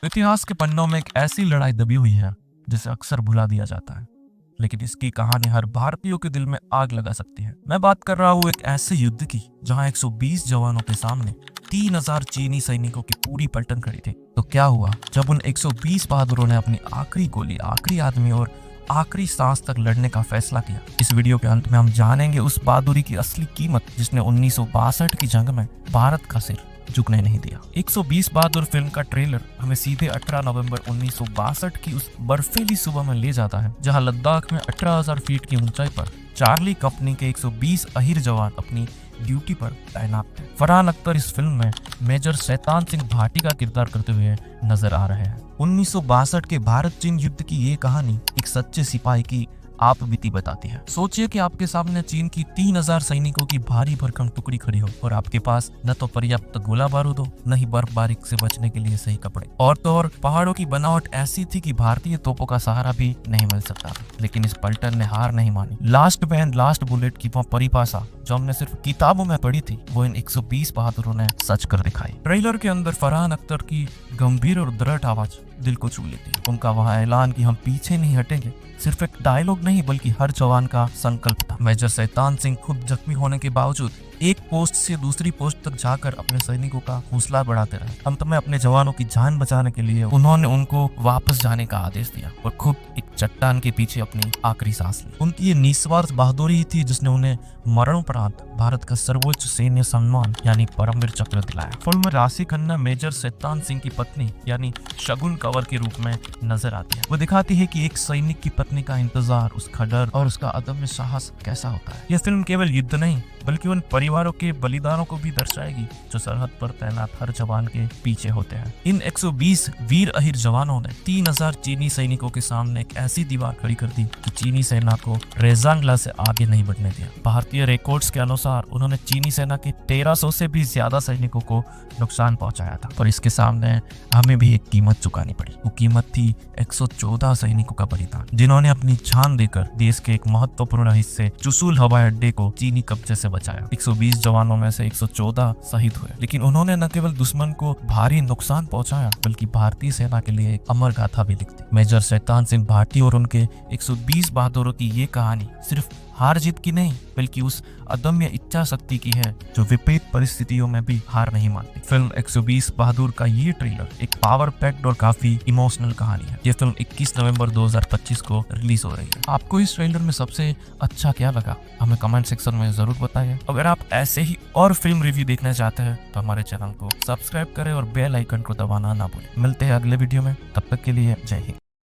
इतिहास के पन्नों में एक ऐसी लड़ाई दबी हुई है जिसे अक्सर भुला दिया जाता है, लेकिन इसकी कहानी हर भारतीयों के दिल में आग लगा सकती है। मैं बात कर रहा हूँ एक ऐसे युद्ध की जहाँ 120 जवानों के सामने 3000 चीनी सैनिकों की पूरी पलटन खड़ी थी। तो क्या हुआ जब उन 120 बहादुरों ने अपनी आखिरी गोली, आखिरी आदमी और आखिरी सांस तक लड़ने का फैसला किया। इस वीडियो के अंत में हम जानेंगे उस बहादुरी की असली कीमत जिसने 1962 की जंग में भारत का सिर झुकने नहीं दिया। 120 बहादुर फिल्म का ट्रेलर हमें सीधे 18 नवंबर 1962 की उस बर्फीली सुबह में ले जाता है जहां लद्दाख में 18,000 फीट की ऊंचाई पर चार्ली कंपनी के 120 अहिर जवान अपनी ड्यूटी पर तैनात थे। फरहान अख्तर इस फिल्म में मेजर शैतान सिंह भाटी का किरदार करते हुए नजर आ रहे हैं। 1962 के भारत चीन युद्ध की ये कहानी एक सच्चे सिपाही की आप बीती बताती है। सोचिए कि आपके सामने चीन की 3000 सैनिकों की भारी भरकम टुकड़ी खड़ी हो और आपके पास न तो पर्याप्त गोला बारूद हो, न ही बर्फबारी से बचने के लिए सही कपड़े। और तो और पहाड़ों की बनावट ऐसी थी कि भारतीय तोपों का सहारा भी नहीं मिल सकता था। लेकिन इस पलटन ने हार नहीं मानी। लास्ट मैन लास्ट बुलेट की वो परिभाषा जो हमने सिर्फ किताबों में पढ़ी थी, वो इन 120 बहादुरों ने सच कर दिखाई। ट्रेलर के अंदर फरहान अख्तर की गंभीर और दृढ़ आवाज दिल को छू लेती है। उनका वह ऐलान कि हम पीछे नहीं हटेंगे सिर्फ एक डायलॉग नहीं बल्कि हर जवान का संकल्प था। मेजर शैतान सिंह खुद जख्मी होने के बावजूद एक पोस्ट से दूसरी पोस्ट तक जाकर अपने सैनिकों का हौसला बढ़ाते रहे। अंत में अपने जवानों की जान बचाने के लिए उन्होंने उनको वापस जाने का आदेश दिया और खुद एक चट्टान के पीछे अपनी आखिरी सांस ली। उनकी ये निस्वार्थ बहादुरी ही थी जिसने उन्हें मरणोपरांत भारत का सर्वोच्च सैन्य सम्मान यानी परमवीर चक्र दिलाया। फिल्म में राशि खन्ना मेजर शैतान सिंह की पत्नी यानी शगुन कंवर के रूप में नजर आती है। वो दिखाती है कि एक सैनिक की पत्नी का इंतजार, उसका डर और उसका अदम्य साहस कैसा होता है। यह फिल्म केवल युद्ध नहीं बल्कि उन परिवारों के बलिदानों को भी दर्शाएगी जो सरहद पर तैनात हर जवान के पीछे होते हैं। इन 120 वीर अहिर जवानों ने 3000 चीनी सैनिकों के सामने एक ऐसी दीवार खड़ी कर दी कि चीनी सेना को रेजांगला से आगे नहीं बढ़ने दिया। भारतीय रिकॉर्ड्स के अनुसार उन्होंने चीनी सेना के 1300 से भी ज्यादा सैनिकों को नुकसान पहुंचाया था। पर इसके सामने हमें भी एक कीमत चुकानी पड़ी। वो कीमत थी 114 सैनिकों का बलिदान, जिन्होंने अपनी जान देकर देश के एक महत्वपूर्ण हिस्से चुशुल हवाई अड्डे को चीनी कब्जे से बचाया। 120 जवानों में से 114 शहीद हुए, लेकिन उन्होंने न केवल दुश्मन को भारी नुकसान पहुंचाया बल्कि भारतीय सेना के लिए एक अमर गाथा भी लिख दी। मेजर शैतान सिंह भाटी और उनके 120 बहादुरों की ये कहानी सिर्फ हार जीत की नहीं बल्कि उस अदम्य इच्छा शक्ति की है जो विपरीत परिस्थितियों में भी हार नहीं मानती। फिल्म 120 बहादुर का ये ट्रेलर एक पावर पैक्ड और काफी इमोशनल कहानी है। ये फिल्म 21 नवंबर 2025 को रिलीज हो रही है। आपको इस ट्रेलर में सबसे अच्छा क्या लगा हमें कमेंट सेक्शन में जरूर बताइए। अगर आप ऐसे ही और फिल्म रिव्यू देखना चाहते हैं तो हमारे चैनल को सब्सक्राइब करें और बेल आइकन को दबाना ना भूलें। मिलते हैं अगले वीडियो में, तब तक के लिए जय हिंद।